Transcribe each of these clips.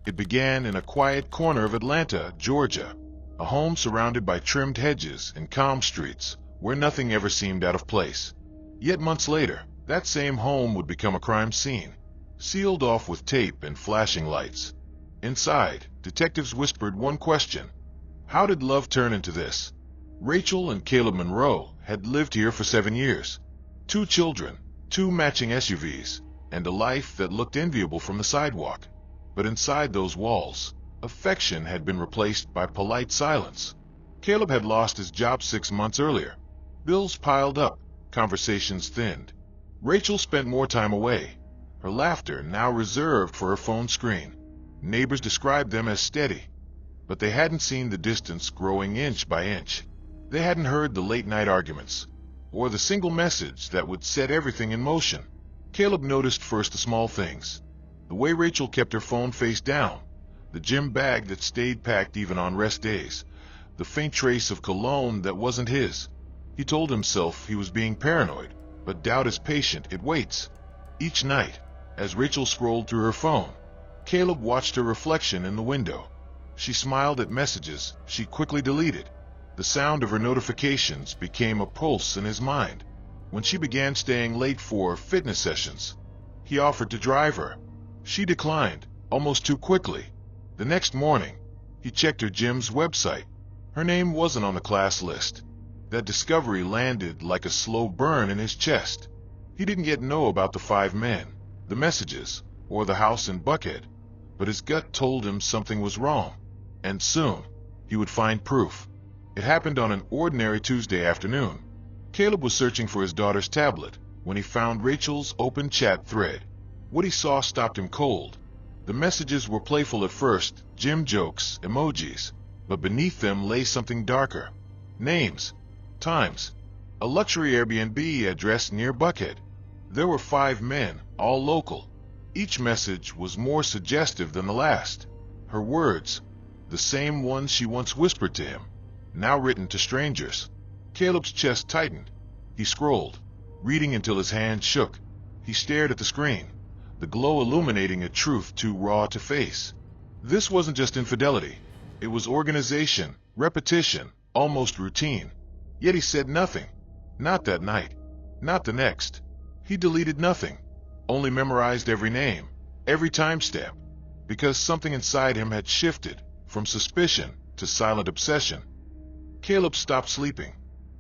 It began in a quiet corner of Atlanta, Georgia, a home surrounded by trimmed hedges and calm streets where nothing ever seemed out of place. Yet months later, that same home would become a crime scene, sealed off with tape and flashing lights. Inside, detectives whispered one question: how did love turn into this? Rachel and Caleb Monroe had lived here for 7 years. 2 children, 2 matching SUVs, and a life that looked enviable from the sidewalk. But inside those walls, affection had been replaced by polite silence. Caleb had lost his job 6 months earlier. Bills piled up, conversations thinned. Rachel spent more time away, her laughter now reserved for her phone screen. Neighbors described them as steady, but they hadn't seen the distance growing inch by inch. They hadn't heard the late-night arguments, or the single message that would set everything in motion. Caleb noticed first the small things: the way Rachel kept her phone face down, the gym bag that stayed packed even on rest days, the faint trace of cologne that wasn't his. He told himself he was being paranoid, but doubt is patient, it waits. Each night, as Rachel scrolled through her phone, Caleb watched her reflection in the window. She smiled at messages she quickly deleted. The sound of her notifications became a pulse in his mind. When she began staying late for fitness sessions, he offered to drive her. She declined, almost too quickly. The next morning, he checked her gym's website. Her name wasn't on the class list. That discovery landed like a slow burn in his chest. He didn't yet know about the 5 men, the messages, or the house in Buckhead, but his gut told him something was wrong, and soon he would find proof. It happened on an ordinary Tuesday afternoon. Caleb was searching for his daughter's tablet when he found Rachel's open chat thread. What he saw stopped him cold. The messages were playful at first, gym jokes, emojis, but beneath them lay something darker. Names, times, a luxury Airbnb address near Buckhead. There were 5 men, all local. Each message was more suggestive than the last. Her words, the same ones she once whispered to him, now written to strangers. Caleb's chest tightened. He scrolled, reading until his hands shook. He stared at the screen, the glow illuminating a truth too raw to face. This wasn't just infidelity. It was organization, repetition, almost routine. Yet he said nothing. Not that night. Not the next. He deleted nothing, only memorized every name, every timestamp, because something inside him had shifted from suspicion to silent obsession. Caleb stopped sleeping.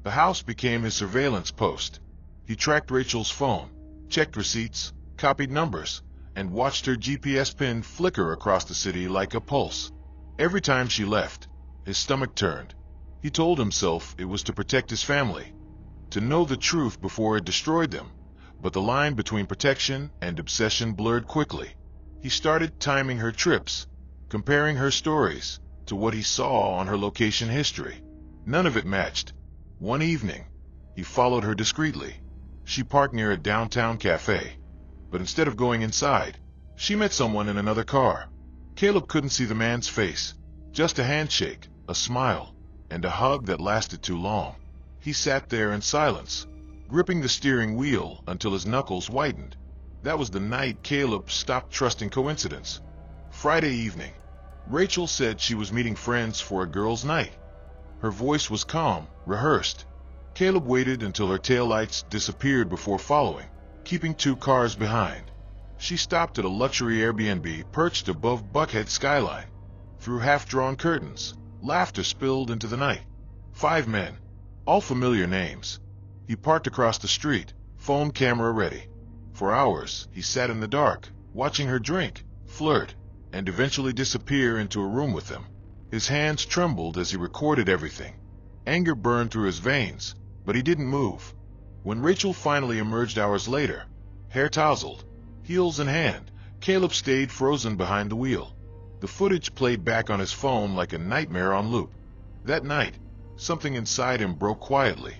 The house became his surveillance post. He tracked Rachel's phone, checked receipts, copied numbers, and watched her GPS pin flicker across the city like a pulse. Every time she left, his stomach turned. He told himself it was to protect his family, to know the truth before it destroyed them. But the line between protection and obsession blurred quickly. He started timing her trips, comparing her stories to what he saw on her location history. None of it matched. One evening, he followed her discreetly. She parked near a downtown cafe, but instead of going inside, she met someone in another car. Caleb couldn't see the man's face, just a handshake, a smile, and a hug that lasted too long. He sat there in silence, gripping the steering wheel until his knuckles whitened. That was the night Caleb stopped trusting coincidence. Friday evening, Rachel said she was meeting friends for a girls' night. Her voice was calm, rehearsed. Caleb waited until her taillights disappeared before following, keeping 2 cars behind. She stopped at a luxury Airbnb perched above Buckhead skyline. Through half-drawn curtains, laughter spilled into the night. 5 men, all familiar names. He parked across the street, phone camera ready. For hours, he sat in the dark, watching her drink, flirt, and eventually disappear into a room with them. His hands trembled as he recorded everything. Anger burned through his veins, but he didn't move. When Rachel finally emerged hours later, hair tousled, heels in hand, Caleb stayed frozen behind the wheel. The footage played back on his phone like a nightmare on loop. That night, something inside him broke quietly.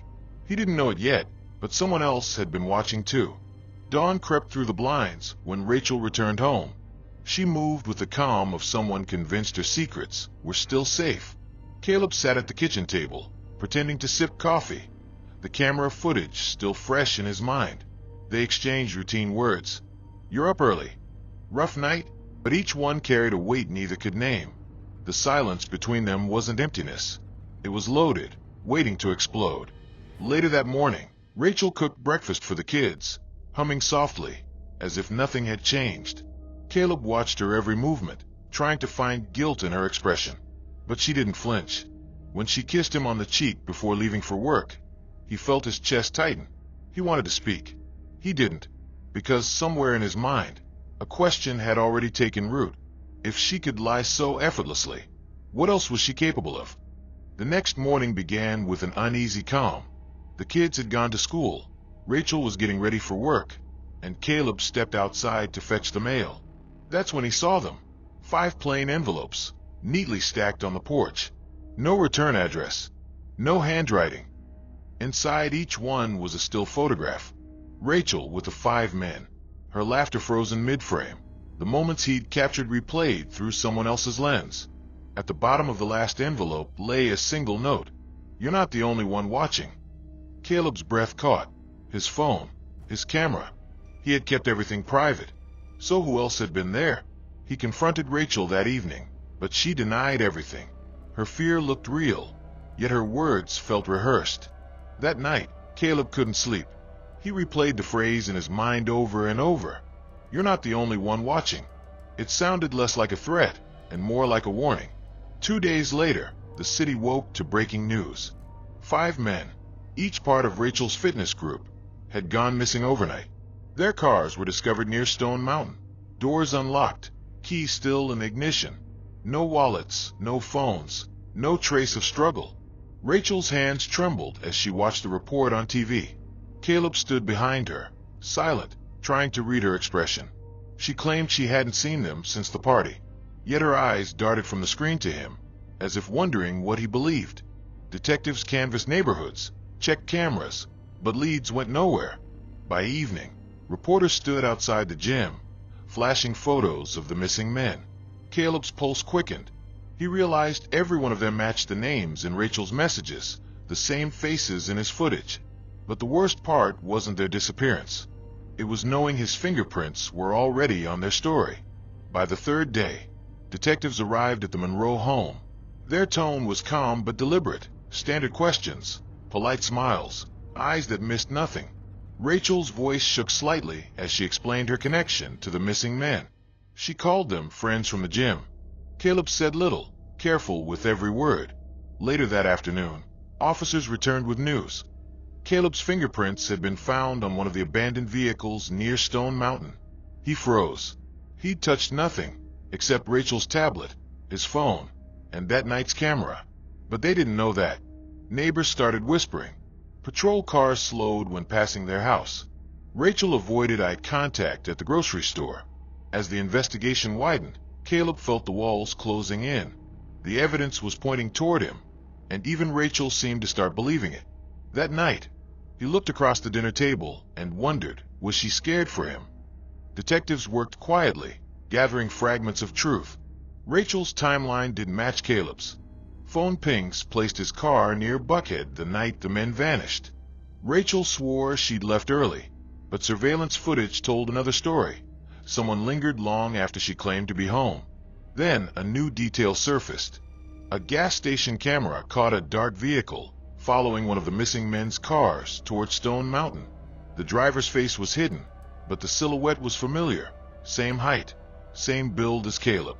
He didn't know it yet, but someone else had been watching too. Dawn crept through the blinds when Rachel returned home. She moved with the calm of someone convinced her secrets were still safe. Caleb sat at the kitchen table, pretending to sip coffee, the camera footage still fresh in his mind. They exchanged routine words. "You're up early. Rough night?" but each one carried a weight neither could name. The silence between them wasn't emptiness. It was loaded, waiting to explode. Later that morning, Rachel cooked breakfast for the kids, humming softly, as if nothing had changed. Caleb watched her every movement, trying to find guilt in her expression. But she didn't flinch. When she kissed him on the cheek before leaving for work, he felt his chest tighten. He wanted to speak. He didn't, because somewhere in his mind, a question had already taken root. If she could lie so effortlessly, what else was she capable of? The next morning began with an uneasy calm. The kids had gone to school, Rachel was getting ready for work, and Caleb stepped outside to fetch the mail. That's when he saw them. 5 plain envelopes, neatly stacked on the porch. No return address. No handwriting. Inside each one was a still photograph. Rachel with the 5 men. Her laughter frozen mid-frame. The moments he'd captured replayed through someone else's lens. At the bottom of the last envelope lay a single note. You're not the only one watching. Caleb's breath caught. His phone. His camera. He had kept everything private. So who else had been there? He confronted Rachel that evening, but she denied everything. Her fear looked real, yet her words felt rehearsed. That night, Caleb couldn't sleep. He replayed the phrase in his mind over and over. You're not the only one watching. It sounded less like a threat and more like a warning. 2 days later, the city woke to breaking news. 5 men, each part of Rachel's fitness group, had gone missing overnight. Their cars were discovered near Stone Mountain. Doors unlocked, keys still in ignition. No wallets, no phones, no trace of struggle. Rachel's hands trembled as she watched the report on TV. Caleb stood behind her, silent, trying to read her expression. She claimed she hadn't seen them since the party, yet her eyes darted from the screen to him, as if wondering what he believed. Detectives canvassed neighborhoods, checked cameras, but leads went nowhere. By evening, reporters stood outside the gym, flashing photos of the missing men. Caleb's pulse quickened. He realized every one of them matched the names in Rachel's messages, the same faces in his footage. But the worst part wasn't their disappearance. It was knowing his fingerprints were already on their story. By the 3rd day, detectives arrived at the Monroe home. Their tone was calm but deliberate. Standard questions, polite smiles, eyes that missed nothing. Rachel's voice shook slightly as she explained her connection to the missing men. She called them friends from the gym. Caleb said little, careful with every word. Later that afternoon, officers returned with news. Caleb's fingerprints had been found on one of the abandoned vehicles near Stone Mountain. He froze. He'd touched nothing, except Rachel's tablet, his phone, and that night's camera. But they didn't know that. Neighbors started whispering. Patrol cars slowed when passing their house. Rachel avoided eye contact at the grocery store. As the investigation widened, Caleb felt the walls closing in. The evidence was pointing toward him, and even Rachel seemed to start believing it. That night, he looked across the dinner table and wondered, was she scared for him? Detectives worked quietly, gathering fragments of truth. Rachel's timeline didn't match Caleb's. Phone pings placed his car near Buckhead the night the men vanished. Rachel swore she'd left early, but surveillance footage told another story. Someone lingered long after she claimed to be home. Then a new detail surfaced. A gas station camera caught a dark vehicle following one of the missing men's cars toward Stone Mountain. The driver's face was hidden, but the silhouette was familiar. Same height, same build as Caleb.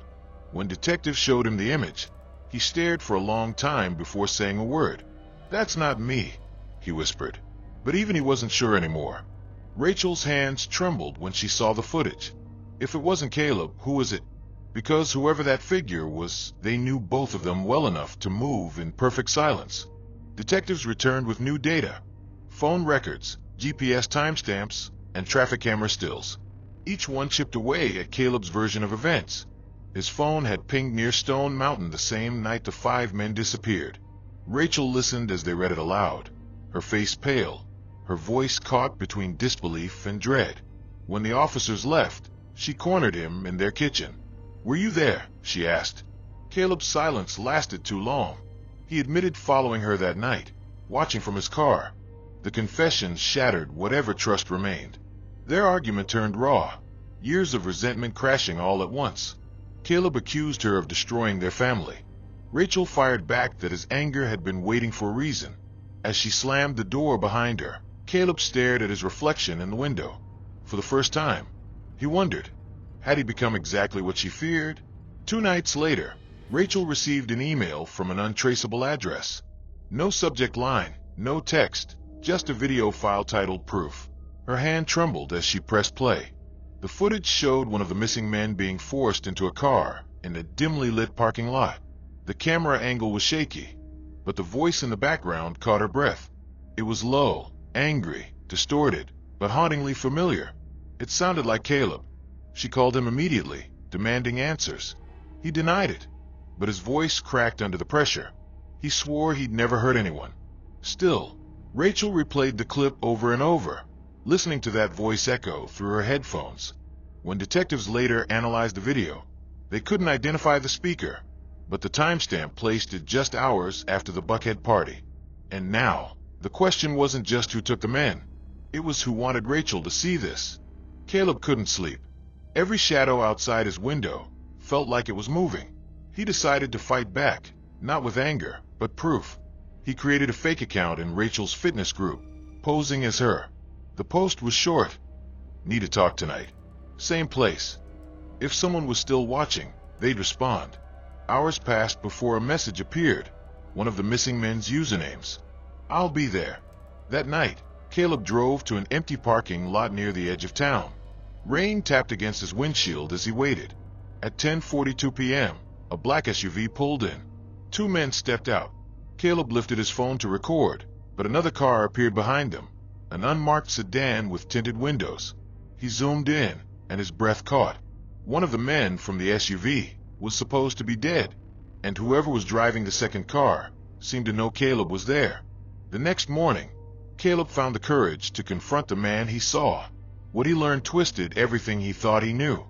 When detectives showed him the image, he stared for a long time before saying a word. "That's not me," he whispered. But even he wasn't sure anymore. Rachel's hands trembled when she saw the footage. If it wasn't Caleb, who was it? Because whoever that figure was, they knew both of them well enough to move in perfect silence. Detectives returned with new data. Phone records, GPS timestamps, and traffic camera stills. Each one chipped away at Caleb's version of events. His phone had pinged near Stone Mountain the same night the 5 men disappeared. Rachel listened as they read it aloud, her face pale, her voice caught between disbelief and dread. When the officers left, she cornered him in their kitchen. "Were you there?" she asked. Caleb's silence lasted too long. He admitted following her that night, watching from his car. The confession shattered whatever trust remained. Their argument turned raw, years of resentment crashing all at once. Caleb accused her of destroying their family. Rachel fired back that his anger had been waiting for a reason. As she slammed the door behind her, Caleb stared at his reflection in the window. For the first time, he wondered, had he become exactly what she feared? 2 nights later, Rachel received an email from an untraceable address. No subject line, no text, just a video file titled Proof. Her hand trembled as she pressed play. The footage showed one of the missing men being forced into a car in a dimly lit parking lot. The camera angle was shaky, but the voice in the background caught her breath. It was low, angry, distorted, but hauntingly familiar. It sounded like Caleb. She called him immediately, demanding answers. He denied it, but his voice cracked under the pressure. He swore he'd never hurt anyone. Still, Rachel replayed the clip over and over, listening to that voice echo through her headphones. When detectives later analyzed the video, they couldn't identify the speaker, but the timestamp placed it just hours after the Buckhead party. And now, the question wasn't just who took the men. It was who wanted Rachel to see this. Caleb couldn't sleep. Every shadow outside his window felt like it was moving. He decided to fight back, not with anger, but proof. He created a fake account in Rachel's fitness group, posing as her. The post was short. Need to talk tonight. Same place. If someone was still watching, they'd respond. Hours passed before a message appeared, one of the missing men's usernames. I'll be there. That night, Caleb drove to an empty parking lot near the edge of town. Rain tapped against his windshield as he waited. At 10:42 p.m., a black SUV pulled in. 2 men stepped out. Caleb lifted his phone to record, but another car appeared behind them, an unmarked sedan with tinted windows. He zoomed in, and his breath caught. One of the men from the SUV was supposed to be dead, and whoever was driving the second car seemed to know Caleb was there. The next morning, Caleb found the courage to confront the man he saw. What he learned twisted everything he thought he knew.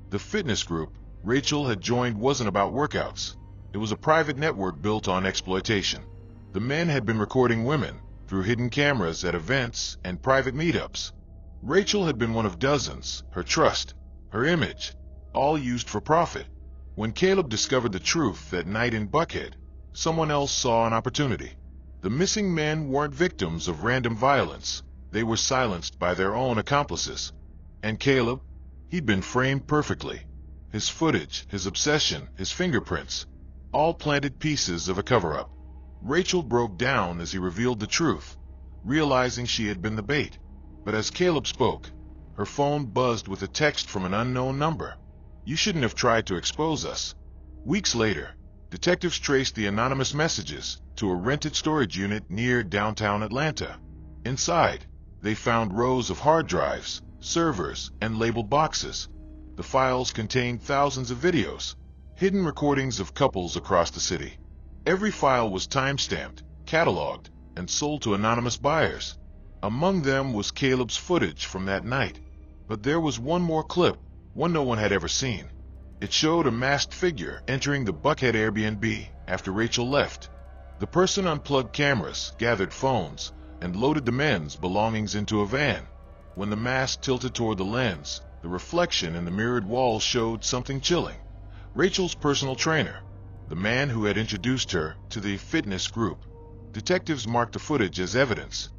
The fitness group Rachel had joined wasn't about workouts. It was a private network built on exploitation. The men had been recording women through hidden cameras at events and private meetups. Rachel had been one of dozens, her trust, her image, all used for profit. When Caleb discovered the truth that night in Buckhead, someone else saw an opportunity. The missing men weren't victims of random violence. They were silenced by their own accomplices. And Caleb? He'd been framed perfectly. His footage, his obsession, his fingerprints, all planted pieces of a cover-up. Rachel broke down as he revealed the truth, realizing she had been the bait. But as Caleb spoke, her phone buzzed with a text from an unknown number. You shouldn't have tried to expose us. Weeks later, detectives traced the anonymous messages to a rented storage unit near downtown Atlanta. Inside, they found rows of hard drives, servers, and labeled boxes. The files contained thousands of videos, hidden recordings of couples across the city. Every file was time-stamped, cataloged, and sold to anonymous buyers. Among them was Caleb's footage from that night. But there was one more clip, one no one had ever seen. It showed a masked figure entering the Buckhead Airbnb after Rachel left. The person unplugged cameras, gathered phones, and loaded the men's belongings into a van. When the mask tilted toward the lens, the reflection in the mirrored wall showed something chilling. Rachel's personal trainer, the man who had introduced her to the fitness group. Detectives marked the footage as evidence.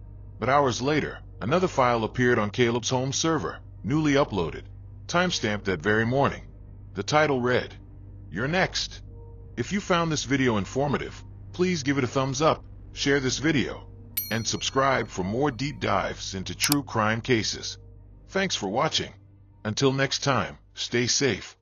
But hours later, another file appeared on Caleb's home server, newly uploaded, timestamped that very morning. The title read, "You're next." If you found this video informative, please give it a thumbs up, share this video, and subscribe for more deep dives into true crime cases. Thanks for watching. Until next time, stay safe.